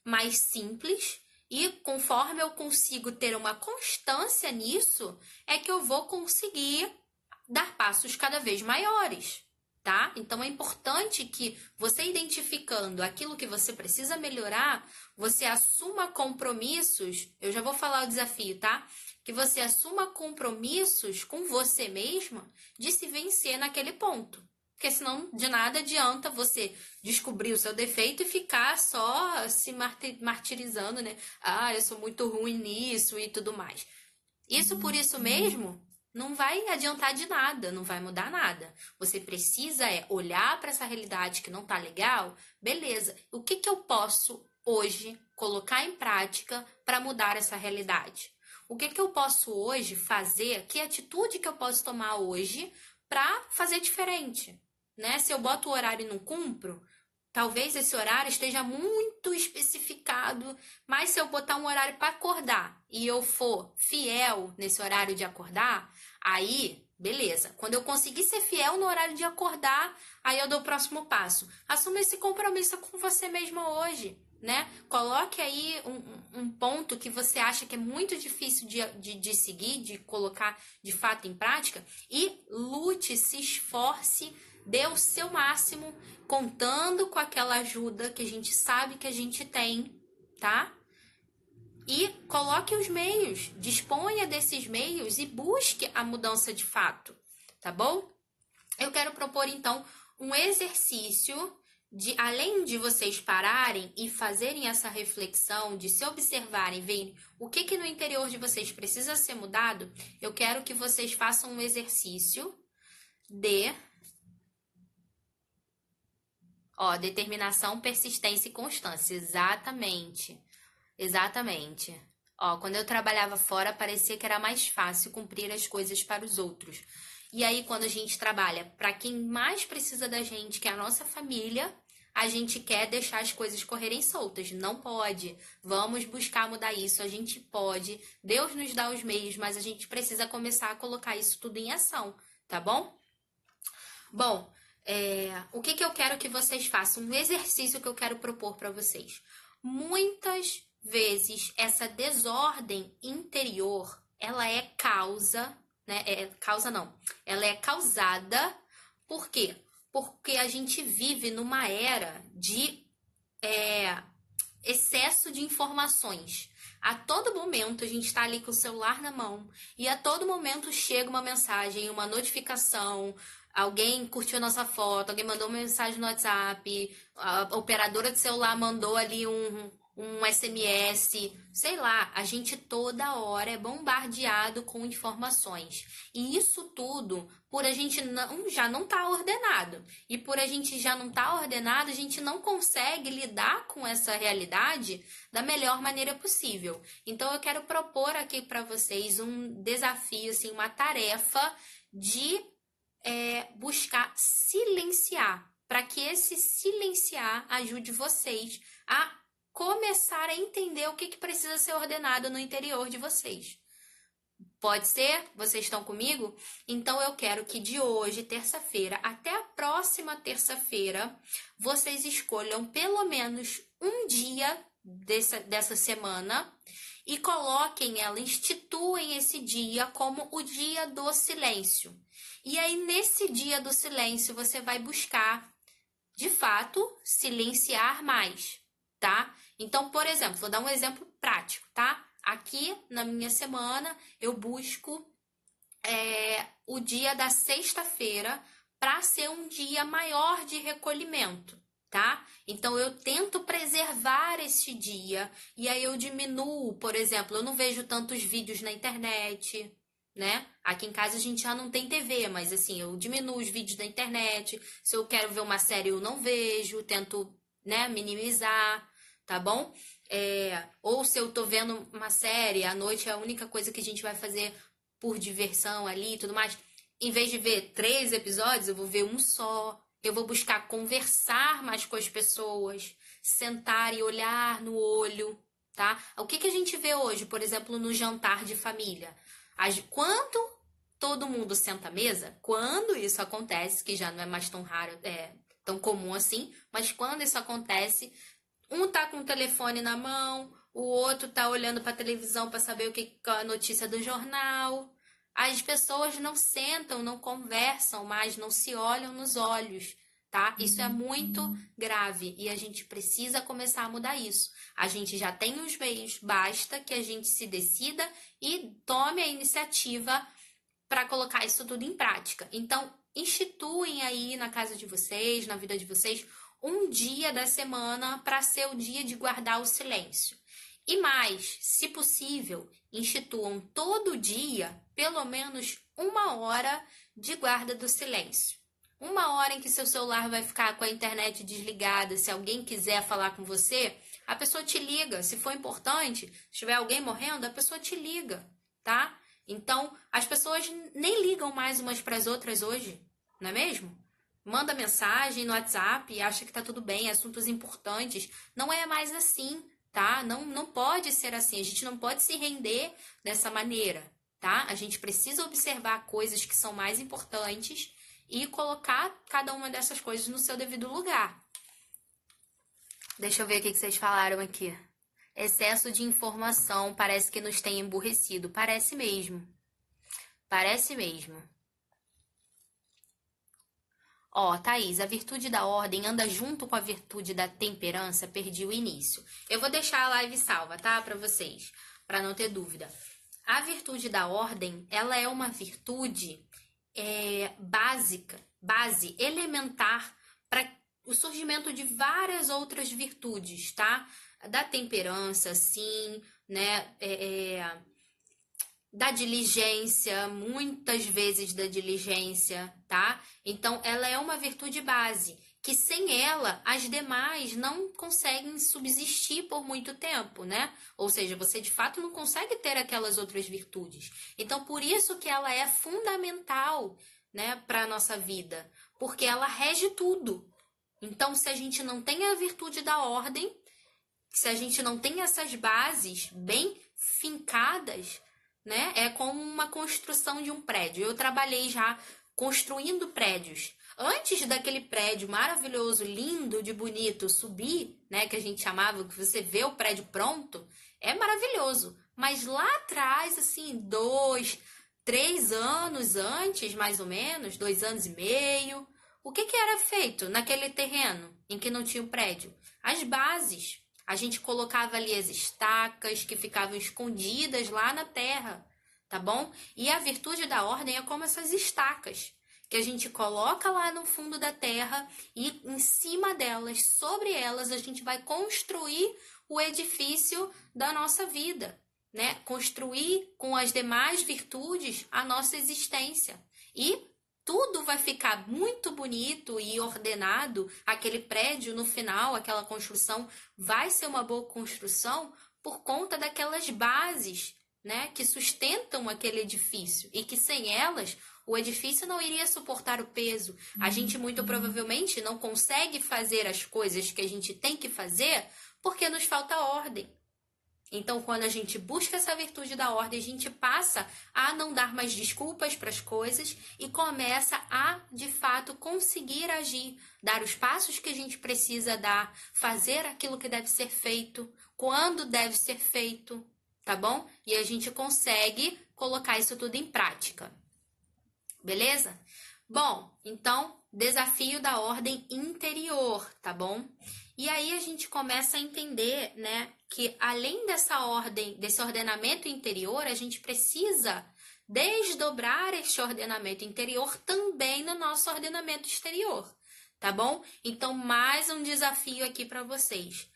mais simples. E conforme eu consigo ter uma constância nisso, é que eu vou conseguir dar passos cada vez maiores, tá? Então é importante que você identificando aquilo que você precisa melhorar, você assuma compromissos. Eu já vou falar o desafio, tá? Que você assuma compromissos com você mesma de se vencer naquele ponto. Porque senão de nada adianta você descobrir o seu defeito e ficar só se martirizando, né? Ah, eu sou muito ruim nisso e tudo mais. Isso por isso mesmo não vai adiantar de nada, não vai mudar nada. Você precisa olhar para essa realidade que não tá legal, beleza. O que eu posso hoje colocar em prática para mudar essa realidade? O que eu posso hoje fazer? Que atitude que eu posso tomar hoje para fazer diferente? Né? Se eu boto o horário e não cumpro, talvez esse horário esteja muito especificado, mas se eu botar um horário para acordar e eu for fiel nesse horário de acordar, aí, beleza. Quando eu conseguir ser fiel no horário de acordar, aí eu dou o próximo passo. Assuma esse compromisso com você mesma hoje, né? Coloque aí um ponto que você acha que é muito difícil de seguir, de colocar de fato em prática e lute, se esforce, dê o seu máximo, contando com aquela ajuda que a gente sabe que a gente tem, tá? E coloque os meios, disponha desses meios e busque a mudança de fato, tá bom? Eu quero propor, então, um exercício de, além de vocês pararem e fazerem essa reflexão, de se observarem, verem o que no interior de vocês precisa ser mudado, eu quero que vocês façam um exercício de... determinação, persistência e constância. Exatamente. Exatamente. Quando eu trabalhava fora, parecia que era mais fácil cumprir as coisas para os outros. E aí, quando a gente trabalha para quem mais precisa da gente, que é a nossa família, a gente quer deixar as coisas correrem soltas. Não pode. Vamos buscar mudar isso. A gente pode. Deus nos dá os meios, mas a gente precisa começar a colocar isso tudo em ação, tá bom? Bom, o que eu quero que vocês façam? Um exercício que eu quero propor para vocês. Muitas vezes essa desordem interior, ela é causa, né? Causa não. Ela é causada por quê? Porque a gente vive numa era de excesso de informações. A todo momento a gente está ali com o celular na mão e a todo momento chega uma mensagem, uma notificação, alguém curtiu a nossa foto, alguém mandou uma mensagem no WhatsApp, a operadora de celular mandou ali um SMS, sei lá, a gente toda hora é bombardeado com informações. E isso tudo, por a gente já não estar ordenado. E por a gente já não estar ordenado, a gente não consegue lidar com essa realidade da melhor maneira possível. Então eu quero propor aqui para vocês um desafio, assim, uma tarefa de buscar silenciar, para que esse silenciar ajude vocês a começar a entender o que precisa ser ordenado no interior de vocês. Pode ser? Vocês estão comigo? Então eu quero que de hoje, terça-feira, até a próxima terça-feira, vocês escolham pelo menos um dia dessa semana e coloquem ela, instituem esse dia como o dia do silêncio. E aí, nesse dia do silêncio, você vai buscar, de fato, silenciar mais, tá? Então, por exemplo, vou dar um exemplo prático, tá? Aqui, na minha semana, eu busco o dia da sexta-feira para ser um dia maior de recolhimento, tá? Então, eu tento preservar esse dia e aí eu diminuo, por exemplo, eu não vejo tantos vídeos na internet, né? Aqui em casa a gente já não tem TV, mas assim, eu diminuo os vídeos da internet. Se eu quero ver uma série, eu não vejo, tento, né, minimizar, tá bom? Ou se eu tô vendo uma série, à noite é a única coisa que a gente vai fazer por diversão ali e tudo mais. Em vez de ver 3 episódios, eu vou ver um só. Eu vou buscar conversar mais com as pessoas, sentar e olhar no olho, tá? O que a gente vê hoje, por exemplo, no jantar de família? Quando todo mundo senta à mesa, quando isso acontece, que já não é mais tão raro, tão comum assim, mas quando isso acontece, um tá com o telefone na mão, o outro tá olhando para a televisão para saber qual é a notícia do jornal. As pessoas não sentam, não conversam mais, não se olham nos olhos, tá? Isso é muito grave e a gente precisa começar a mudar isso. A gente já tem os meios, basta que a gente se decida e tome a iniciativa para colocar isso tudo em prática. Então, instituem aí na casa de vocês, na vida de vocês, um dia da semana para ser o dia de guardar o silêncio. E mais, se possível, instituam todo dia pelo menos 1 hora de guarda do silêncio. 1 hora em que seu celular vai ficar com a internet desligada. Se alguém quiser falar com você, a pessoa te liga. Se for importante, se tiver alguém morrendo, a pessoa te liga, tá? Então, as pessoas nem ligam mais umas para as outras hoje, não é mesmo? Manda mensagem no WhatsApp e acha que tá tudo bem, assuntos importantes. Não é mais assim, tá? Não pode ser assim. A gente não pode se render dessa maneira, tá? A gente precisa observar coisas que são mais importantes e colocar cada uma dessas coisas no seu devido lugar. Deixa eu ver o que vocês falaram aqui. Excesso de informação parece que nos tem emburrecido. Parece mesmo. Parece mesmo. Ó, Thaís, a virtude da ordem anda junto com a virtude da temperança, perdi o início. Eu vou deixar a live salva, tá? Pra vocês, pra não ter dúvida. A virtude da ordem, ela é uma virtude base, elementar para o surgimento de várias outras virtudes, tá? Da temperança, sim, né? Da diligência, muitas vezes da diligência, tá? Então, ela é uma virtude base, que sem ela, as demais não conseguem subsistir por muito tempo, né? Ou seja, você de fato não consegue ter aquelas outras virtudes. Então, por isso que ela é fundamental, né, para a nossa vida, porque ela rege tudo. Então, se a gente não tem a virtude da ordem, se a gente não tem essas bases bem fincadas, né? É como uma construção de um prédio. Eu trabalhei já construindo prédios. Antes daquele prédio maravilhoso, lindo, de bonito subir, né? Que a gente chamava, que você vê o prédio pronto, é maravilhoso. Mas lá atrás, assim, 2, 3 anos antes, mais ou menos, 2 anos e meio, o que que era feito naquele terreno em que não tinha o prédio? As bases. A gente colocava ali as estacas que ficavam escondidas lá na terra, tá bom? E a virtude da ordem é como essas estacas que a gente coloca lá no fundo da terra e em cima delas, sobre elas, a gente vai construir o edifício da nossa vida, né? Construir com as demais virtudes a nossa existência. E tudo vai ficar muito bonito e ordenado. Aquele prédio no final, aquela construção, vai ser uma boa construção por conta daquelas bases, né, que sustentam aquele edifício e que sem elas o edifício não iria suportar o peso. A gente muito provavelmente não consegue fazer as coisas que a gente tem que fazer porque nos falta ordem. Então, quando a gente busca essa virtude da ordem, a gente passa a não dar mais desculpas para as coisas e começa a, de fato, conseguir agir, dar os passos que a gente precisa dar, fazer aquilo que deve ser feito, quando deve ser feito, tá bom? E a gente consegue colocar isso tudo em prática. Beleza? Bom, então, desafio da ordem interior, tá bom? E aí a gente começa a entender, né, que além dessa ordem, desse ordenamento interior, a gente precisa desdobrar este ordenamento interior também no nosso ordenamento exterior, tá bom? Então, mais um desafio aqui para vocês.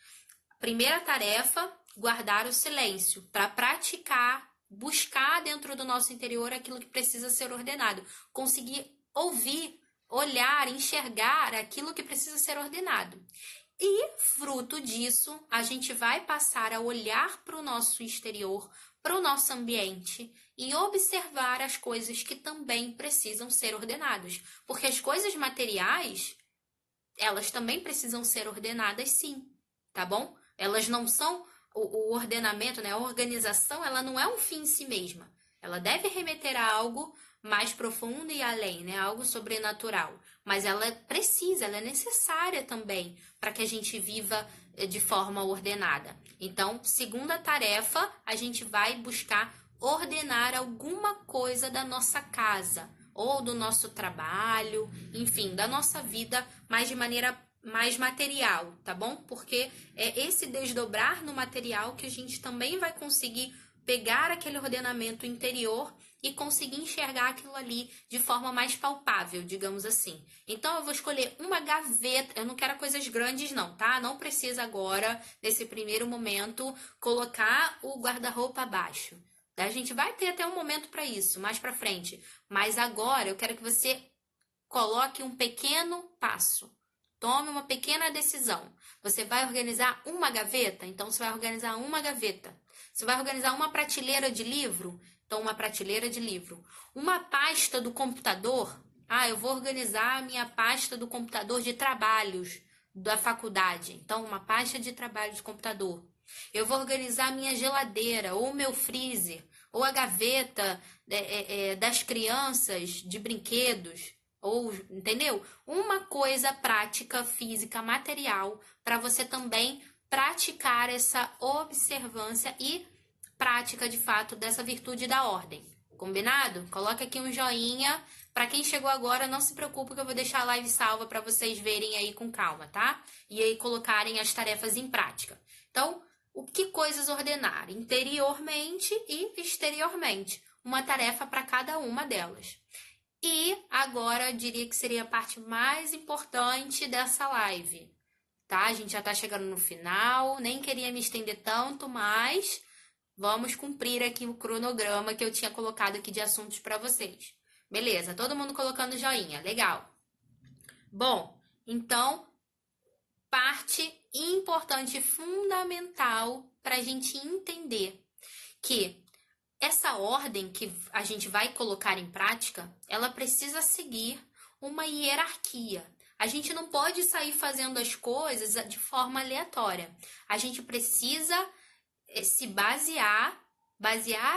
Primeira tarefa, guardar o silêncio, para praticar, buscar dentro do nosso interior aquilo que precisa ser ordenado, conseguir ouvir, olhar, enxergar aquilo que precisa ser ordenado. E, fruto disso, a gente vai passar a olhar para o nosso exterior, para o nosso ambiente e observar as coisas que também precisam ser ordenadas. Porque as coisas materiais, elas também precisam ser ordenadas, sim, tá bom? Elas não são o ordenamento, né? A organização, ela não é um fim em si mesma. Ela deve remeter a algo mais profundo e além, né? Algo sobrenatural. Mas ela precisa, ela é necessária também para que a gente viva de forma ordenada. Então, segunda tarefa, a gente vai buscar ordenar alguma coisa da nossa casa ou do nosso trabalho, enfim, da nossa vida, mas de maneira mais material, tá bom? Porque é esse desdobrar no material que a gente também vai conseguir pegar aquele ordenamento interior e conseguir enxergar aquilo ali de forma mais palpável, digamos assim. Então, eu vou escolher uma gaveta. Eu não quero coisas grandes, não, tá? Não precisa agora, nesse primeiro momento, colocar o guarda-roupa abaixo. A gente vai ter até um momento para isso, mais para frente. Mas agora, eu quero que você coloque um pequeno passo. Tome uma pequena decisão. Você vai organizar uma gaveta? Então, você vai organizar uma gaveta. Você vai organizar uma prateleira de livro? Então, uma prateleira de livro. Uma pasta do computador? Ah, eu vou organizar a minha pasta do computador de trabalhos da faculdade. Então, uma pasta de trabalho de computador. Eu vou organizar a minha geladeira, ou meu freezer, ou a gaveta das crianças de brinquedos. Ou, entendeu? Uma coisa prática, física, material, para você também praticar essa observância e prática, de fato, dessa virtude da ordem. Combinado? Coloca aqui um joinha. Para quem chegou agora, não se preocupe que eu vou deixar a live salva para vocês verem aí com calma, tá? E aí colocarem as tarefas em prática. Então, o que coisas ordenar? Interiormente e exteriormente. Uma tarefa para cada uma delas. E agora eu diria que seria a parte mais importante dessa live, tá? A gente já tá chegando no final, nem queria me estender tanto, mas vamos cumprir aqui o cronograma que eu tinha colocado aqui de assuntos para vocês. Beleza, todo mundo colocando joinha, legal. Bom, então, parte importante, fundamental para a gente entender que essa ordem que a gente vai colocar em prática, ela precisa seguir uma hierarquia. A gente não pode sair fazendo as coisas de forma aleatória. A gente precisa se basear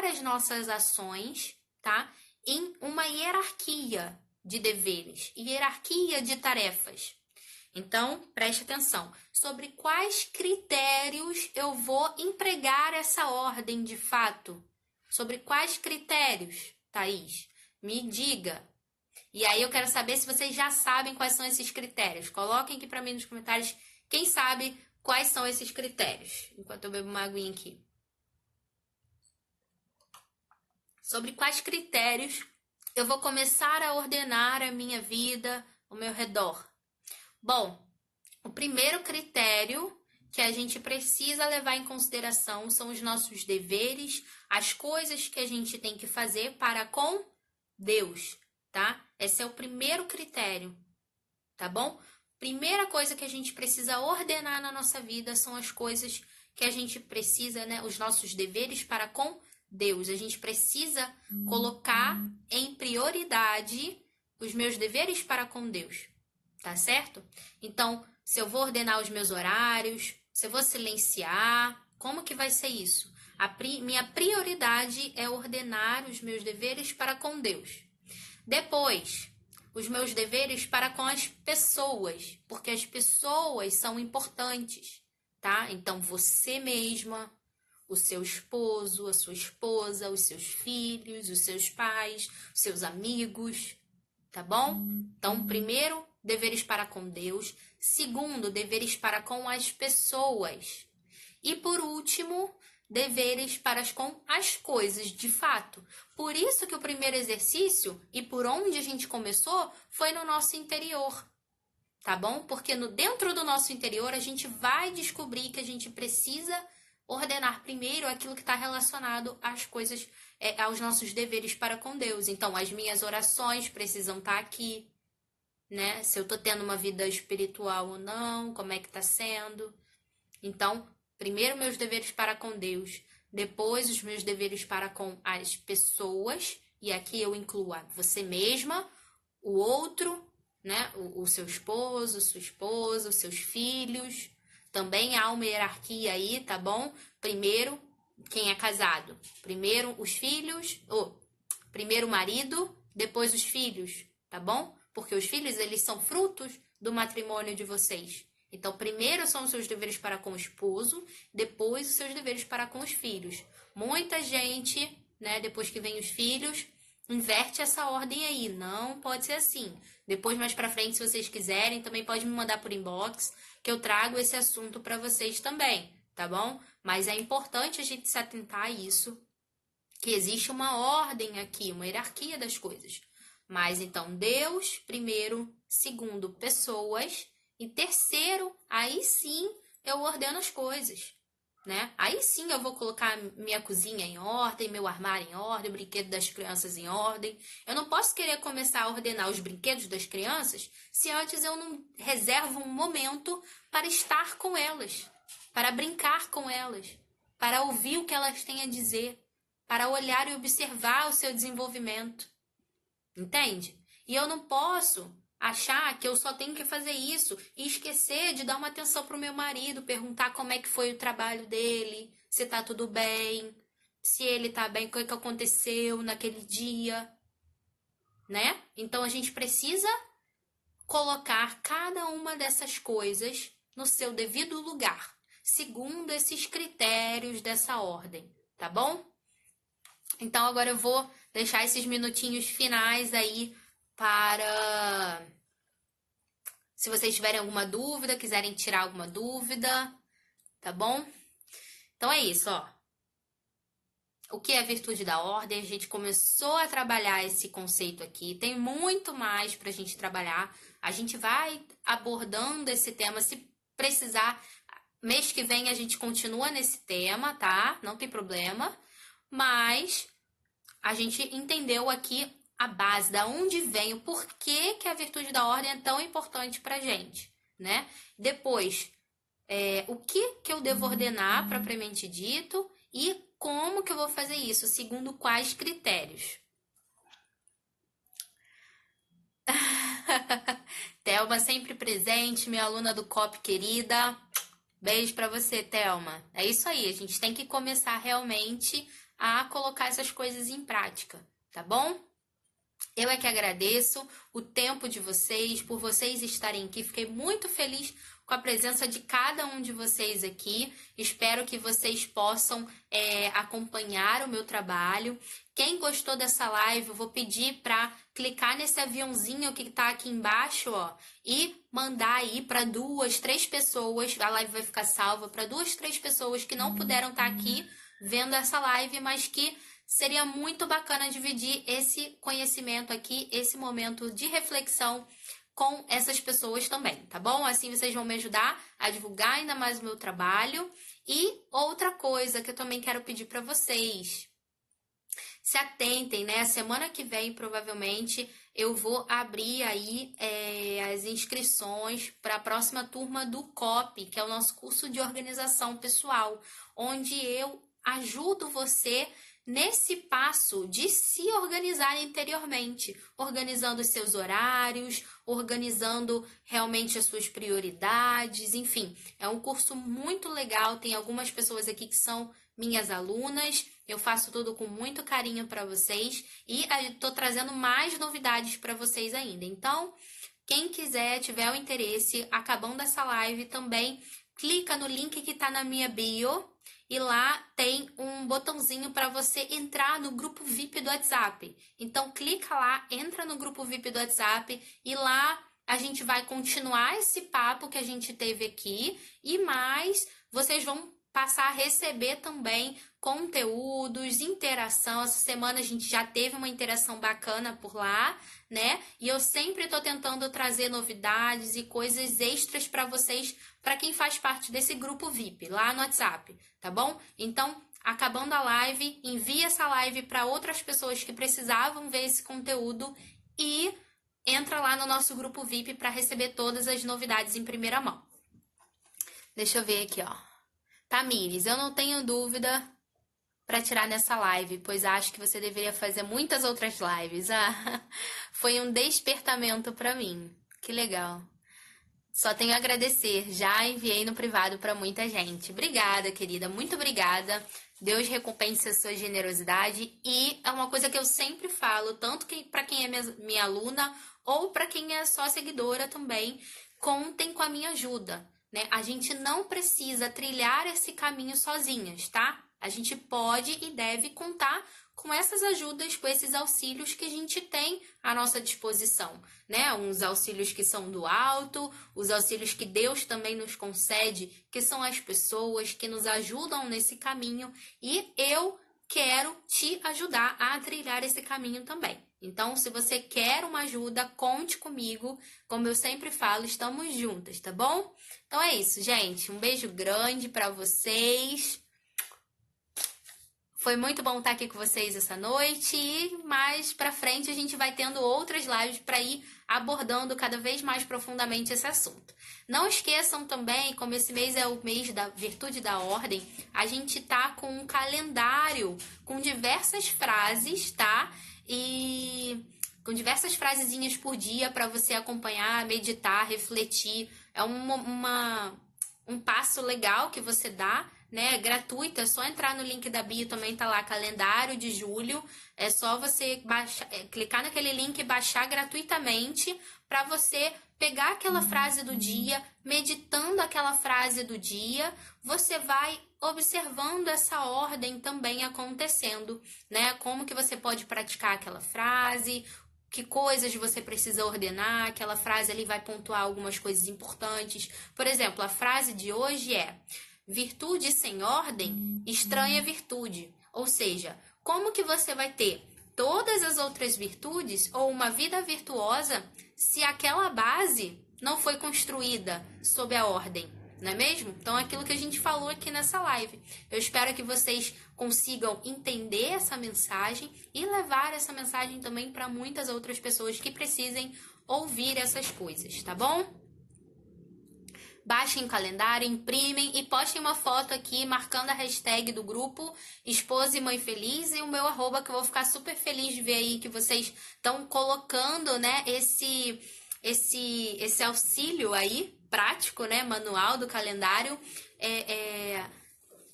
as nossas ações, tá? Em uma hierarquia de deveres, hierarquia de tarefas. Então, preste atenção. Sobre quais critérios eu vou empregar essa ordem de fato? Sobre quais critérios, Thaís? Me diga. E aí eu quero saber se vocês já sabem quais são esses critérios. Coloquem aqui para mim nos comentários quem sabe quais são esses critérios. Enquanto eu bebo uma aguinha aqui. Sobre quais critérios eu vou começar a ordenar a minha vida ao meu redor. Bom, o primeiro critério que a gente precisa levar em consideração são os nossos deveres, as coisas que a gente tem que fazer para com Deus, tá? Esse é o primeiro critério, tá bom? Primeira coisa que a gente precisa ordenar na nossa vida são as coisas que a gente precisa, né? Os nossos deveres para com Deus. A gente precisa colocar em prioridade os meus deveres para com Deus, tá certo? Então, se eu vou ordenar os meus horários, se eu vou silenciar, como que vai ser isso? Minha prioridade é ordenar os meus deveres para com Deus. Depois, os meus deveres para com as pessoas, porque as pessoas são importantes, tá? Então, você mesma, o seu esposo, a sua esposa, os seus filhos, os seus pais, os seus amigos, tá bom? Então, primeiro, deveres para com Deus. Segundo, deveres para com as pessoas. E por último, deveres para com as coisas, de fato. Por isso que o primeiro exercício, e por onde a gente começou, foi no nosso interior, tá bom? Porque dentro do nosso interior, a gente vai descobrir que a gente precisa ordenar primeiro aquilo que está relacionado às coisas, aos nossos deveres para com Deus. Então, as minhas orações precisam estar aqui, né? Se eu tô tendo uma vida espiritual ou não, como é que tá sendo. Então, primeiro meus deveres para com Deus, depois os meus deveres para com as pessoas, e aqui eu incluo você mesma, o outro, né? O seu esposo, sua esposa, os seus filhos. Também há uma hierarquia aí, tá bom? Primeiro, quem é casado. Primeiro os filhos, primeiro o marido, depois os filhos, tá bom? Porque os filhos, eles são frutos do matrimônio de vocês. Então, primeiro são os seus deveres para com o esposo, depois os seus deveres para com os filhos. Muita gente, né, depois que vem os filhos, inverte essa ordem aí. Não pode ser assim. Depois, mais pra frente, se vocês quiserem, também pode me mandar por inbox, que eu trago esse assunto para vocês também, tá bom? Mas é importante a gente se atentar a isso, que existe uma ordem aqui, uma hierarquia das coisas. Mas então, Deus primeiro, segundo, pessoas, e terceiro, aí sim eu ordeno as coisas, né? Aí sim eu vou colocar minha cozinha em ordem, meu armário em ordem, o brinquedo das crianças em ordem. Eu não posso querer começar a ordenar os brinquedos das crianças se antes eu não reservo um momento para estar com elas, para brincar com elas, para ouvir o que elas têm a dizer, para olhar e observar o seu desenvolvimento. Entende? E eu não posso achar que eu só tenho que fazer isso e esquecer de dar uma atenção pro meu marido, perguntar como é que foi o trabalho dele, se tá tudo bem, se ele tá bem, o que aconteceu naquele dia, né? Então a gente precisa colocar cada uma dessas coisas no seu devido lugar, segundo esses critérios dessa ordem, tá bom? Então agora eu vou deixar esses minutinhos finais aí para, se vocês tiverem alguma dúvida, quiserem tirar alguma dúvida, tá bom? Então é isso, ó. O que é a virtude da ordem? A gente começou a trabalhar esse conceito aqui. Tem muito mais pra gente trabalhar. A gente vai abordando esse tema. Se precisar, mês que vem a gente continua nesse tema, tá? Não tem problema. Mas a gente entendeu aqui a base, da onde vem, o porquê que a virtude da ordem é tão importante pra gente, né? Depois, o que eu devo ordenar, propriamente dito, e como que eu vou fazer isso, segundo quais critérios. Thelma sempre presente, minha aluna do COP querida. Beijo pra você, Thelma. É isso aí, a gente tem que começar realmente a colocar essas coisas em prática, tá bom? Eu é que agradeço o tempo de vocês, por vocês estarem aqui. Fiquei muito feliz com a presença de cada um de vocês aqui. Espero que vocês possam acompanhar o meu trabalho. Quem gostou dessa live, eu vou pedir para clicar nesse aviãozinho que está aqui embaixo, ó, e mandar aí para 2, 3 pessoas. A live vai ficar salva para 2, 3 pessoas que não puderam estar aqui vendo essa live, mas que seria muito bacana dividir esse conhecimento aqui, esse momento de reflexão com essas pessoas também, tá bom? Assim vocês vão me ajudar a divulgar ainda mais o meu trabalho. E outra coisa que eu também quero pedir para vocês, se atentem, né? Semana que vem, provavelmente, eu vou abrir aí as inscrições para a próxima turma do COP, que é o nosso curso de organização pessoal, onde eu ajudo você nesse passo de se organizar interiormente, organizando os seus horários, organizando realmente as suas prioridades, enfim. É um curso muito legal, tem algumas pessoas aqui que são minhas alunas, eu faço tudo com muito carinho para vocês e estou trazendo mais novidades para vocês ainda. Então, quem quiser, tiver o interesse, acabando essa live também, clica no link que está na minha bio e lá tem um botãozinho para você entrar no grupo VIP do WhatsApp. Então, clica lá, entra no grupo VIP do WhatsApp e lá a gente vai continuar esse papo que a gente teve aqui e mais vocês vão passar a receber também conteúdos, interação. Essa semana a gente já teve uma interação bacana por lá, né? E eu sempre tô tentando trazer novidades e coisas extras para vocês, para quem faz parte desse grupo VIP lá no WhatsApp, tá bom? Então, acabando a live, envia essa live para outras pessoas que precisavam ver esse conteúdo e entra lá no nosso grupo VIP para receber todas as novidades em primeira mão. Deixa eu ver aqui, ó. Tamires, eu não tenho dúvida para tirar nessa live, pois acho que você deveria fazer muitas outras lives. Ah, foi um despertamento para mim. Que legal. Só tenho a agradecer. Já enviei no privado para muita gente. Obrigada, querida. Muito obrigada. Deus recompense a sua generosidade. E é uma coisa que eu sempre falo, tanto que para quem é minha aluna ou para quem é só seguidora também, contem com a minha ajuda. Né? A gente não precisa trilhar esse caminho sozinhas, tá? A gente pode e deve contar com essas ajudas, com esses auxílios que a gente tem à nossa disposição, né? Uns auxílios que são do alto, os auxílios que Deus também nos concede, que são as pessoas que nos ajudam nesse caminho, e eu quero te ajudar a trilhar esse caminho também. Então, se você quer uma ajuda, conte comigo. Como eu sempre falo, estamos juntas, tá bom? Então é isso, gente. Um beijo grande para vocês. Foi muito bom estar aqui com vocês essa noite e mais pra frente a gente vai tendo outras lives para ir abordando cada vez mais profundamente esse assunto. Não esqueçam também, como esse mês é o mês da Virtude da Ordem, a gente tá com um calendário com diversas frases, tá? E com diversas frasezinhas por dia para você acompanhar, meditar, refletir. É um passo legal que você dá, né? É gratuito, é só entrar no link da bio, também tá lá, calendário de julho. É só você clicar naquele link e baixar gratuitamente para você pegar aquela frase do dia, meditando aquela frase do dia, você vai observando essa ordem também acontecendo, né? Como que você pode praticar aquela frase, que coisas você precisa ordenar, aquela frase ali vai pontuar algumas coisas importantes. Por exemplo, a frase de hoje é: virtude sem ordem, estranha virtude. Ou seja, como que você vai ter todas as outras virtudes ou uma vida virtuosa se aquela base não foi construída sob a ordem, não é mesmo? Então, é aquilo que a gente falou aqui nessa live. Eu espero que vocês consigam entender essa mensagem e levar essa mensagem também para muitas outras pessoas que precisem ouvir essas coisas, tá bom? Baixem o calendário, imprimem e postem uma foto aqui marcando a hashtag do grupo Esposa e Mãe Feliz e o meu @, que eu vou ficar super feliz de ver aí que vocês estão colocando, né, esse auxílio aí, prático, né, manual do calendário,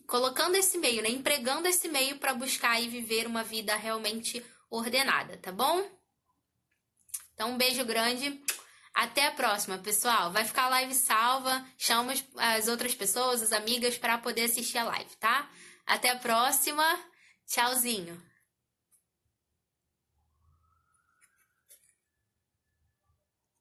colocando esse meio, né, empregando esse meio para buscar e viver uma vida realmente ordenada, tá bom? Então, um beijo grande. Até a próxima, pessoal. Vai ficar a live salva. Chama as outras pessoas, as amigas, para poder assistir a live, tá? Até a próxima. Tchauzinho.